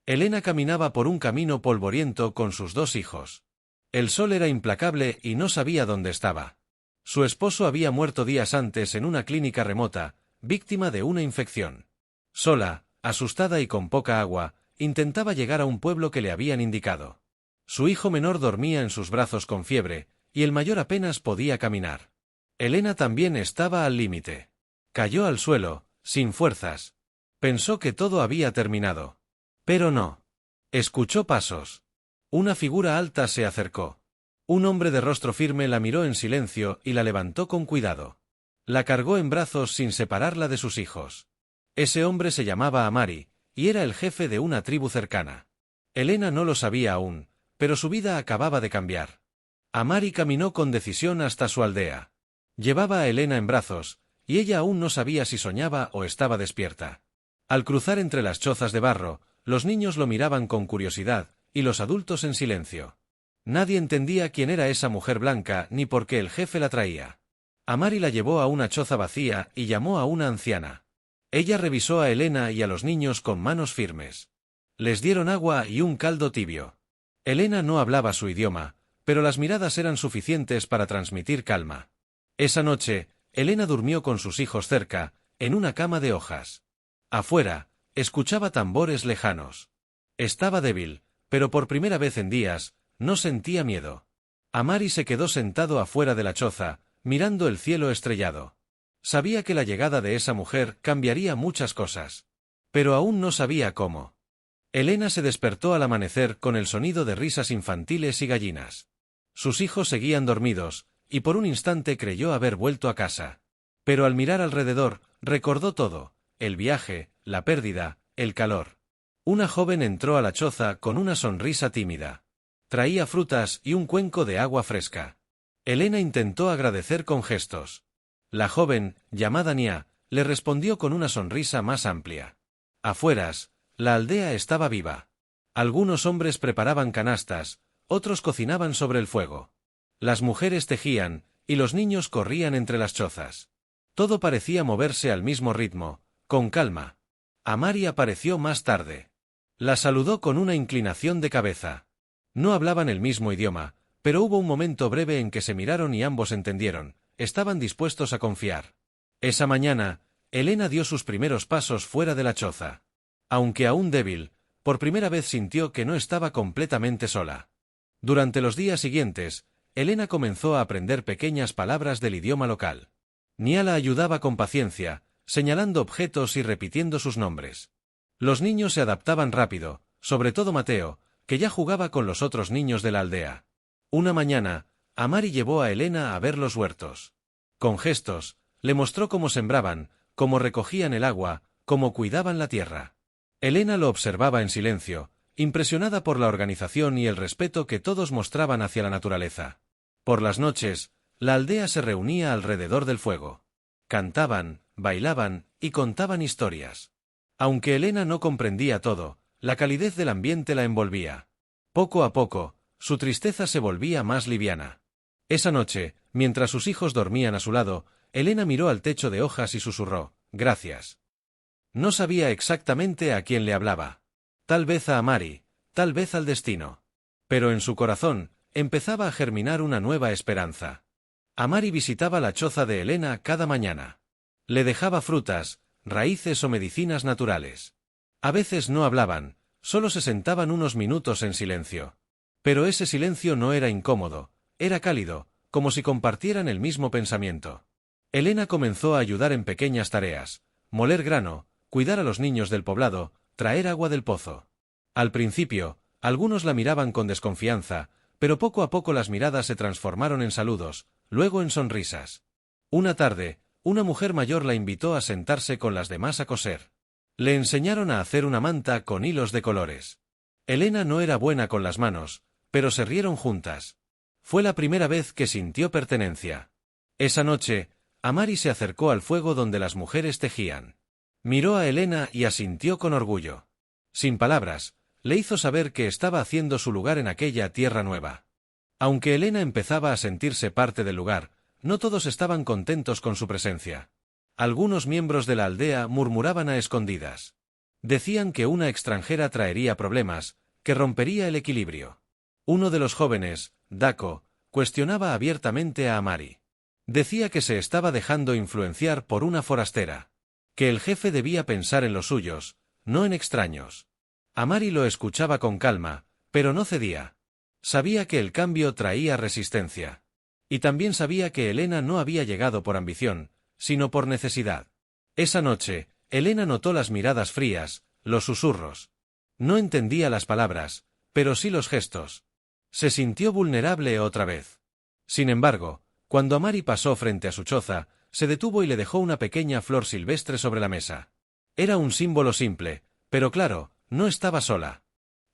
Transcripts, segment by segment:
Elena caminaba por un camino polvoriento con sus dos hijos. El sol era implacable y no sabía dónde estaba. Su esposo había muerto días antes en una clínica remota, víctima de una infección. Sola, asustada y con poca agua, intentaba llegar a un pueblo que le habían indicado. Su hijo menor dormía en sus brazos con fiebre, y el mayor apenas podía caminar. Elena también estaba al límite. Cayó al suelo, sin fuerzas. Pensó que todo había terminado. Pero no. Escuchó pasos. Una figura alta se acercó. Un hombre de rostro firme la miró en silencio y la levantó con cuidado. La cargó en brazos sin separarla de sus hijos. Ese hombre se llamaba Amari, y era el jefe de una tribu cercana. Elena no lo sabía aún, pero su vida acababa de cambiar. Amari caminó con decisión hasta su aldea. Llevaba a Elena en brazos, y ella aún no sabía si soñaba o estaba despierta. Al cruzar entre las chozas de barro, los niños lo miraban con curiosidad, y los adultos en silencio. Nadie entendía quién era esa mujer blanca ni por qué el jefe la traía. Amari la llevó a una choza vacía y llamó a una anciana. Ella revisó a Elena y a los niños con manos firmes. Les dieron agua y un caldo tibio. Elena no hablaba su idioma, pero las miradas eran suficientes para transmitir calma. Esa noche, Elena durmió con sus hijos cerca, en una cama de hojas. Afuera, escuchaba tambores lejanos. Estaba débil, pero por primera vez en días, no sentía miedo. Amari se quedó sentado afuera de la choza, mirando el cielo estrellado. Sabía que la llegada de esa mujer cambiaría muchas cosas. Pero aún no sabía cómo. Elena se despertó al amanecer con el sonido de risas infantiles y gallinas. Sus hijos seguían dormidos, y por un instante creyó haber vuelto a casa. Pero al mirar alrededor, recordó todo: el viaje, la pérdida, el calor. Una joven entró a la choza con una sonrisa tímida. Traía frutas y un cuenco de agua fresca. Elena intentó agradecer con gestos. La joven, llamada Nia, le respondió con una sonrisa más amplia. Afueras, la aldea estaba viva. Algunos hombres preparaban canastas, otros cocinaban sobre el fuego. Las mujeres tejían, y los niños corrían entre las chozas. Todo parecía moverse al mismo ritmo, con calma. Amari apareció más tarde. La saludó con una inclinación de cabeza. No hablaban el mismo idioma, pero hubo un momento breve en que se miraron y ambos entendieron. Estaban dispuestos a confiar. Esa mañana, Elena dio sus primeros pasos fuera de la choza. Aunque aún débil, por primera vez sintió que no estaba completamente sola. Durante los días siguientes, Elena comenzó a aprender pequeñas palabras del idioma local. Nia la ayudaba con paciencia, señalando objetos y repitiendo sus nombres. Los niños se adaptaban rápido, sobre todo Mateo, que ya jugaba con los otros niños de la aldea. Una mañana, Amari llevó a Elena a ver los huertos. Con gestos, le mostró cómo sembraban, cómo recogían el agua, cómo cuidaban la tierra. Elena lo observaba en silencio, impresionada por la organización y el respeto que todos mostraban hacia la naturaleza. Por las noches, la aldea se reunía alrededor del fuego. Cantaban, bailaban y contaban historias. Aunque Elena no comprendía todo, la calidez del ambiente la envolvía. Poco a poco, su tristeza se volvía más liviana. Esa noche, mientras sus hijos dormían a su lado, Elena miró al techo de hojas y susurró: «Gracias». No sabía exactamente a quién le hablaba. Tal vez a Amari, tal vez al destino. Pero en su corazón, empezaba a germinar una nueva esperanza. Amari visitaba la choza de Elena cada mañana. Le dejaba frutas, raíces o medicinas naturales. A veces no hablaban, solo se sentaban unos minutos en silencio. Pero ese silencio no era incómodo, era cálido, como si compartieran el mismo pensamiento. Elena comenzó a ayudar en pequeñas tareas: moler grano, cuidar a los niños del poblado, traer agua del pozo. Al principio, algunos la miraban con desconfianza, pero poco a poco las miradas se transformaron en saludos, luego en sonrisas. Una tarde, una mujer mayor la invitó a sentarse con las demás a coser. Le enseñaron a hacer una manta con hilos de colores. Elena no era buena con las manos, pero se rieron juntas. Fue la primera vez que sintió pertenencia. Esa noche, Amari se acercó al fuego donde las mujeres tejían. Miró a Elena y asintió con orgullo. Sin palabras, le hizo saber que estaba haciendo su lugar en aquella tierra nueva. Aunque Elena empezaba a sentirse parte del lugar, no todos estaban contentos con su presencia. Algunos miembros de la aldea murmuraban a escondidas. Decían que una extranjera traería problemas, que rompería el equilibrio. Uno de los jóvenes, Dako, cuestionaba abiertamente a Amari. Decía que se estaba dejando influenciar por una forastera. Que el jefe debía pensar en los suyos, no en extraños. Amari lo escuchaba con calma, pero no cedía. Sabía que el cambio traía resistencia. Y también sabía que Elena no había llegado por ambición, sino por necesidad. Esa noche, Elena notó las miradas frías, los susurros. No entendía las palabras, pero sí los gestos. Se sintió vulnerable otra vez. Sin embargo, cuando Amari pasó frente a su choza, se detuvo y le dejó una pequeña flor silvestre sobre la mesa. Era un símbolo simple, pero claro, no estaba sola.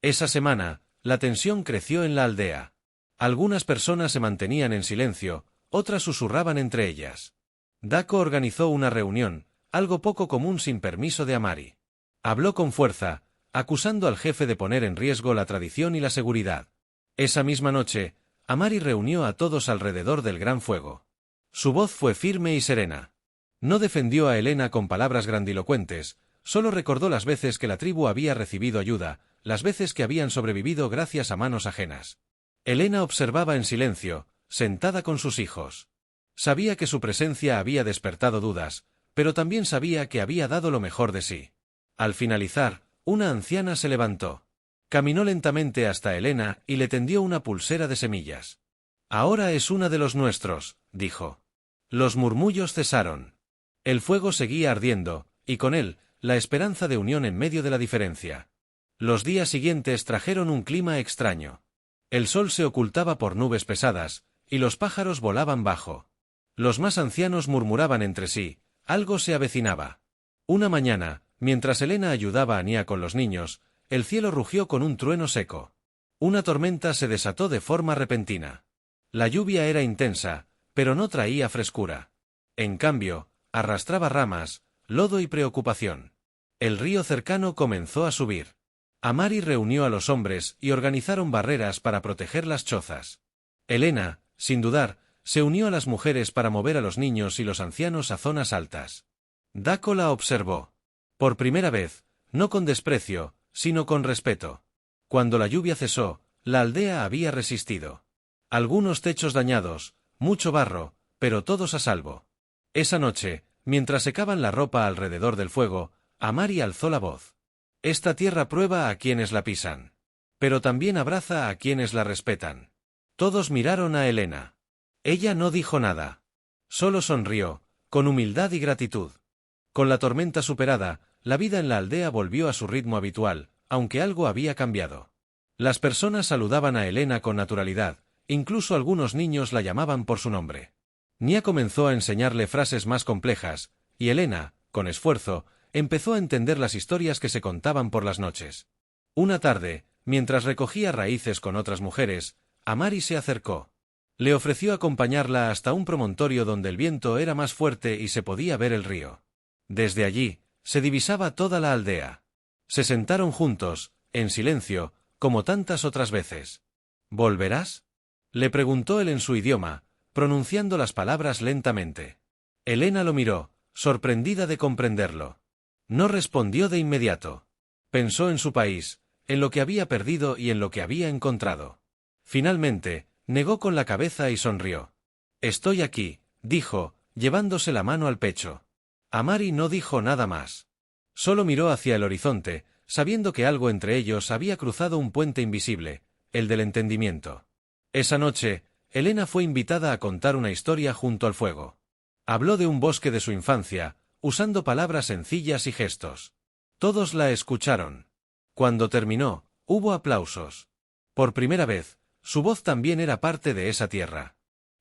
Esa semana, la tensión creció en la aldea. Algunas personas se mantenían en silencio, otras susurraban entre ellas. Dako organizó una reunión, algo poco común sin permiso de Amari. Habló con fuerza, acusando al jefe de poner en riesgo la tradición y la seguridad. Esa misma noche, Amari reunió a todos alrededor del gran fuego. Su voz fue firme y serena. No defendió a Elena con palabras grandilocuentes, solo recordó las veces que la tribu había recibido ayuda, las veces que habían sobrevivido gracias a manos ajenas. Elena observaba en silencio, sentada con sus hijos. Sabía que su presencia había despertado dudas, pero también sabía que había dado lo mejor de sí. Al finalizar, una anciana se levantó. Caminó lentamente hasta Elena y le tendió una pulsera de semillas. «Ahora es una de los nuestros», dijo. Los murmullos cesaron. El fuego seguía ardiendo, y con él, la esperanza de unión en medio de la diferencia. Los días siguientes trajeron un clima extraño. El sol se ocultaba por nubes pesadas, y los pájaros volaban bajo. Los más ancianos murmuraban entre sí, algo se avecinaba. Una mañana, mientras Elena ayudaba a Nia con los niños, el cielo rugió con un trueno seco. Una tormenta se desató de forma repentina. La lluvia era intensa, pero no traía frescura. En cambio, arrastraba ramas, lodo y preocupación. El río cercano comenzó a subir. Amari reunió a los hombres y organizaron barreras para proteger las chozas. Elena, sin dudar, se unió a las mujeres para mover a los niños y los ancianos a zonas altas. Dako la observó. Por primera vez, no con desprecio, sino con respeto. Cuando la lluvia cesó, la aldea había resistido. Algunos techos dañados, mucho barro, pero todos a salvo. Esa noche, mientras secaban la ropa alrededor del fuego, Amari alzó la voz. Esta tierra prueba a quienes la pisan. Pero también abraza a quienes la respetan. Todos miraron a Elena. Ella no dijo nada. Solo sonrió, con humildad y gratitud. Con la tormenta superada, la vida en la aldea volvió a su ritmo habitual, aunque algo había cambiado. Las personas saludaban a Elena con naturalidad, incluso algunos niños la llamaban por su nombre. Nia comenzó a enseñarle frases más complejas, y Elena, con esfuerzo, empezó a entender las historias que se contaban por las noches. Una tarde, mientras recogía raíces con otras mujeres, Amari se acercó. Le ofreció acompañarla hasta un promontorio donde el viento era más fuerte y se podía ver el río. Desde allí, se divisaba toda la aldea. Se sentaron juntos, en silencio, como tantas otras veces. ¿Volverás?, le preguntó él en su idioma, pronunciando las palabras lentamente. Elena lo miró, sorprendida de comprenderlo. No respondió de inmediato. Pensó en su país, en lo que había perdido y en lo que había encontrado. Finalmente, negó con la cabeza y sonrió. «Estoy aquí», dijo, llevándose la mano al pecho. Amari no dijo nada más. Solo miró hacia el horizonte, sabiendo que algo entre ellos había cruzado un puente invisible, el del entendimiento. Esa noche, Elena fue invitada a contar una historia junto al fuego. Habló de un bosque de su infancia, usando palabras sencillas y gestos. Todos la escucharon. Cuando terminó, hubo aplausos. Por primera vez, su voz también era parte de esa tierra.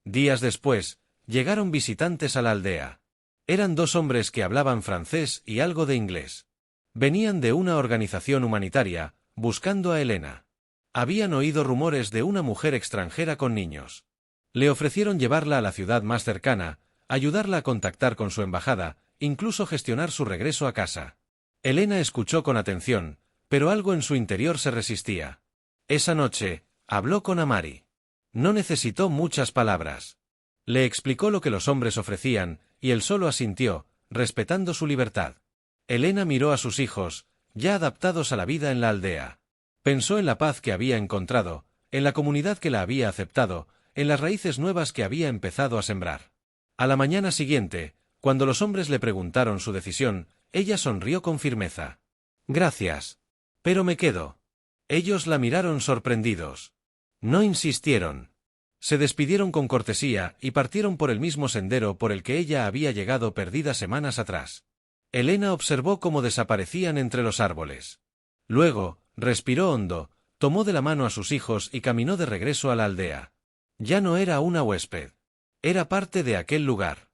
Días después, llegaron visitantes a la aldea. Eran dos hombres que hablaban francés y algo de inglés. Venían de una organización humanitaria, buscando a Elena. Habían oído rumores de una mujer extranjera con niños. Le ofrecieron llevarla a la ciudad más cercana, ayudarla a contactar con su embajada, incluso gestionar su regreso a casa. Elena escuchó con atención, pero algo en su interior se resistía. Esa noche, habló con Amari. No necesitó muchas palabras. Le explicó lo que los hombres ofrecían, y él solo asintió, respetando su libertad. Elena miró a sus hijos, ya adaptados a la vida en la aldea. Pensó en la paz que había encontrado, en la comunidad que la había aceptado, en las raíces nuevas que había empezado a sembrar. A la mañana siguiente, cuando los hombres le preguntaron su decisión, ella sonrió con firmeza. «Gracias. Pero me quedo». Ellos la miraron sorprendidos. No insistieron. Se despidieron con cortesía y partieron por el mismo sendero por el que ella había llegado perdida semanas atrás. Elena observó cómo desaparecían entre los árboles. Luego, respiró hondo, tomó de la mano a sus hijos y caminó de regreso a la aldea. Ya no era una huésped. Era parte de aquel lugar.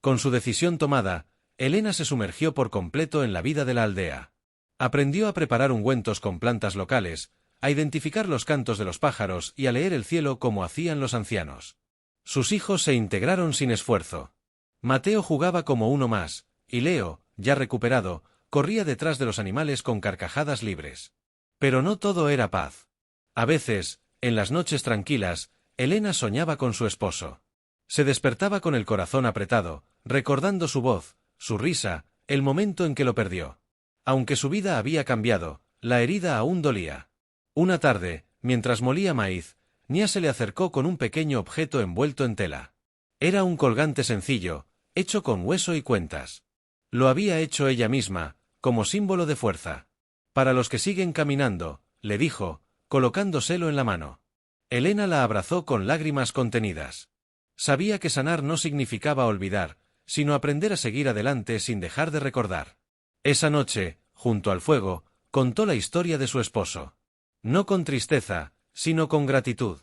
Con su decisión tomada, Elena se sumergió por completo en la vida de la aldea. Aprendió a preparar ungüentos con plantas locales, a identificar los cantos de los pájaros y a leer el cielo como hacían los ancianos. Sus hijos se integraron sin esfuerzo. Mateo jugaba como uno más, y Leo, ya recuperado, corría detrás de los animales con carcajadas libres. Pero no todo era paz. A veces, en las noches tranquilas, Elena soñaba con su esposo. Se despertaba con el corazón apretado, recordando su voz, su risa, el momento en que lo perdió. Aunque su vida había cambiado, la herida aún dolía. Una tarde, mientras molía maíz, Nia se le acercó con un pequeño objeto envuelto en tela. Era un colgante sencillo, hecho con hueso y cuentas. Lo había hecho ella misma, como símbolo de fuerza. «Para los que siguen caminando», le dijo, colocándoselo en la mano. Elena la abrazó con lágrimas contenidas. Sabía que sanar no significaba olvidar, sino aprender a seguir adelante sin dejar de recordar. Esa noche, junto al fuego, contó la historia de su esposo. No con tristeza, sino con gratitud.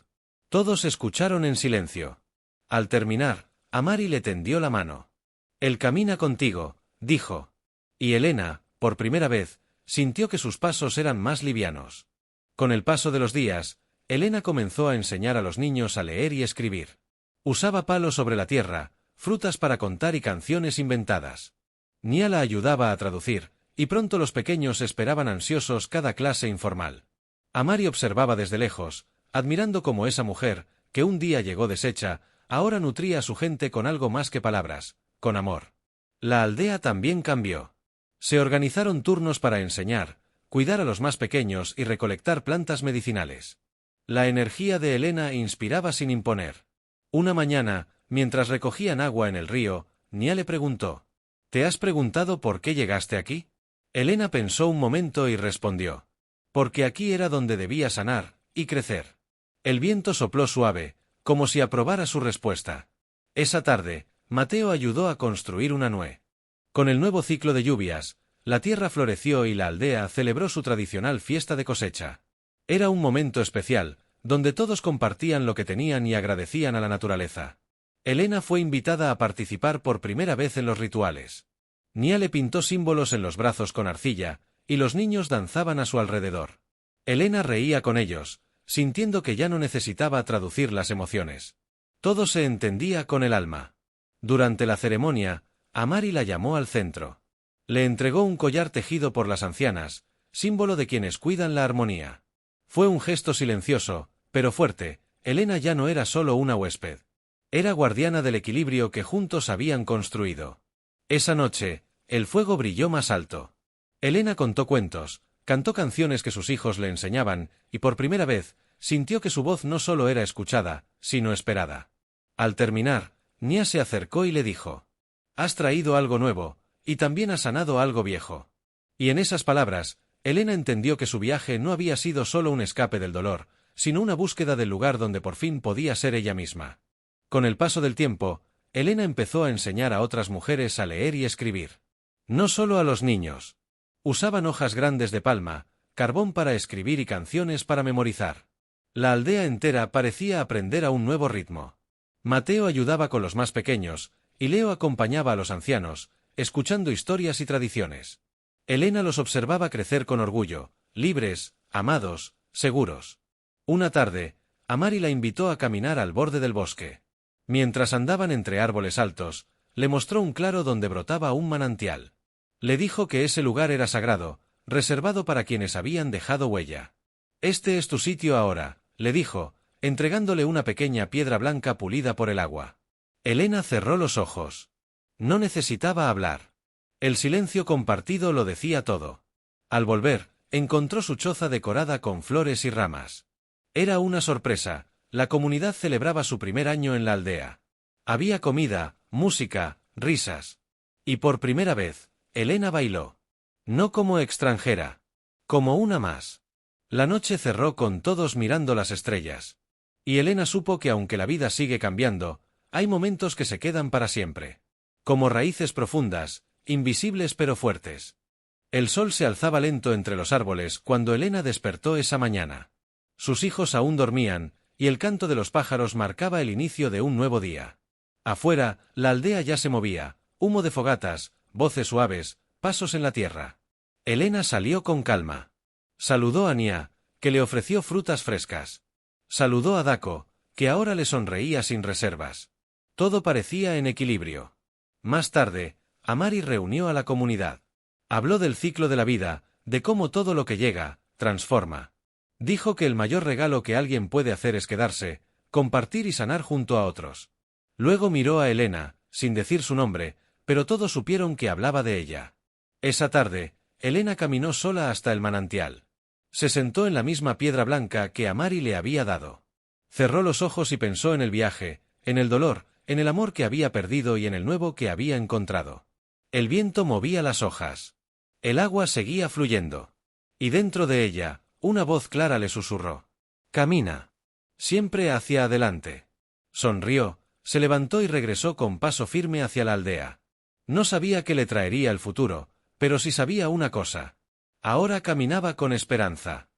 Todos escucharon en silencio. Al terminar, Amari le tendió la mano. «Él camina contigo», dijo. Y Elena, por primera vez, sintió que sus pasos eran más livianos. Con el paso de los días, Elena comenzó a enseñar a los niños a leer y escribir. Usaba palos sobre la tierra, frutas para contar y canciones inventadas. Nia la ayudaba a traducir, y pronto los pequeños esperaban ansiosos cada clase informal. Amari observaba desde lejos, admirando cómo esa mujer, que un día llegó deshecha, ahora nutría a su gente con algo más que palabras, con amor. La aldea también cambió. Se organizaron turnos para enseñar, cuidar a los más pequeños y recolectar plantas medicinales. La energía de Elena inspiraba sin imponer. Una mañana, mientras recogían agua en el río, Nia le preguntó: «¿Te has preguntado por qué llegaste aquí?» Elena pensó un momento y respondió: «Porque aquí era donde debía sanar y crecer». El viento sopló suave, como si aprobara su respuesta. Esa tarde, Mateo ayudó a construir una nue. Con el nuevo ciclo de lluvias, la tierra floreció y la aldea celebró su tradicional fiesta de cosecha. Era un momento especial, donde todos compartían lo que tenían y agradecían a la naturaleza. Elena fue invitada a participar por primera vez en los rituales. Nia le pintó símbolos en los brazos con arcilla, y los niños danzaban a su alrededor. Elena reía con ellos, sintiendo que ya no necesitaba traducir las emociones. Todo se entendía con el alma. Durante la ceremonia, Amari la llamó al centro. Le entregó un collar tejido por las ancianas, símbolo de quienes cuidan la armonía. Fue un gesto silencioso, pero fuerte. Elena ya no era solo una huésped. Era guardiana del equilibrio que juntos habían construido. Esa noche, el fuego brilló más alto. Elena contó cuentos, cantó canciones que sus hijos le enseñaban, y por primera vez, sintió que su voz no solo era escuchada, sino esperada. Al terminar, Nia se acercó y le dijo: «Has traído algo nuevo, y también has sanado algo viejo». Y en esas palabras, Elena entendió que su viaje no había sido solo un escape del dolor, sino una búsqueda del lugar donde por fin podía ser ella misma. Con el paso del tiempo, Elena empezó a enseñar a otras mujeres a leer y escribir. No solo a los niños. Usaban hojas grandes de palma, carbón para escribir y canciones para memorizar. La aldea entera parecía aprender a un nuevo ritmo. Mateo ayudaba con los más pequeños, y Leo acompañaba a los ancianos, escuchando historias y tradiciones. Elena los observaba crecer con orgullo, libres, amados, seguros. Una tarde, Amari la invitó a caminar al borde del bosque. Mientras andaban entre árboles altos, le mostró un claro donde brotaba un manantial. Le dijo que ese lugar era sagrado, reservado para quienes habían dejado huella. «Este es tu sitio ahora», le dijo, entregándole una pequeña piedra blanca pulida por el agua. Elena cerró los ojos. No necesitaba hablar. El silencio compartido lo decía todo. Al volver, encontró su choza decorada con flores y ramas. Era una sorpresa, la comunidad celebraba su primer año en la aldea. Había comida, música, risas. Y por primera vez, Elena bailó. No como extranjera. Como una más. La noche cerró con todos mirando las estrellas. Y Elena supo que aunque la vida sigue cambiando, hay momentos que se quedan para siempre. Como raíces profundas, invisibles pero fuertes. El sol se alzaba lento entre los árboles cuando Elena despertó esa mañana. Sus hijos aún dormían, y el canto de los pájaros marcaba el inicio de un nuevo día. Afuera, la aldea ya se movía, humo de fogatas, voces suaves, pasos en la tierra. Elena salió con calma. Saludó a Nia, que le ofreció frutas frescas. Saludó a Dako, que ahora le sonreía sin reservas. Todo parecía en equilibrio. Más tarde, Amari reunió a la comunidad. Habló del ciclo de la vida, de cómo todo lo que llega, transforma. Dijo que el mayor regalo que alguien puede hacer es quedarse, compartir y sanar junto a otros. Luego miró a Elena, sin decir su nombre, pero todos supieron que hablaba de ella. Esa tarde, Elena caminó sola hasta el manantial. Se sentó en la misma piedra blanca que Amari le había dado. Cerró los ojos y pensó en el viaje, en el dolor, en el amor que había perdido y en el nuevo que había encontrado. El viento movía las hojas. El agua seguía fluyendo. Y dentro de ella, una voz clara le susurró. Camina. Siempre hacia adelante. Sonrió, se levantó y regresó con paso firme hacia la aldea. No sabía qué le traería el futuro, pero sí sabía una cosa. Ahora caminaba con esperanza.